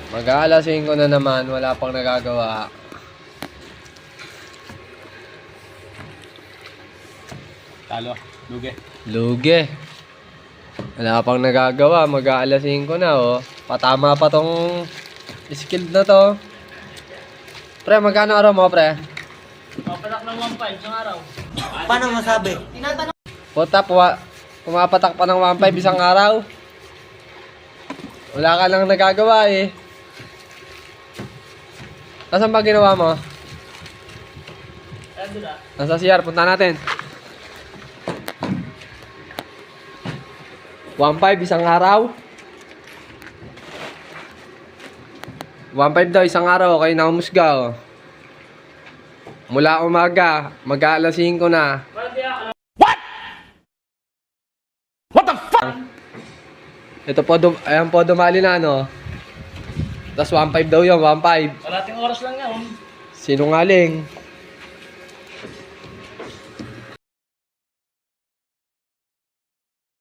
Mag-aalasin ko na naman, wala pang nagagawa. Talo, lugi. Lugi. Wala pang nagagawa, mag-aalasin ko na oh. Patama pa tong skilled na to. Pre, magkano araw mo, pre? Papatak ng 1.5 isang araw. Paano masabi? Puta, pumapatak pa ng 1.5 isang araw. Wala ka lang nagagawa eh. Nasaan ba ginawa mo? Ayan doon ah. Nasa CR, punta natin. 1.5 isang araw. 1.5 daw isang araw, kayo nakamusga oh. Mula umaga, mag-aalas 5 na. Ito po, ayan po dumali na no. Tapos 1.5 daw yun, 1.5. Kalating oras lang yan. Sinungaling.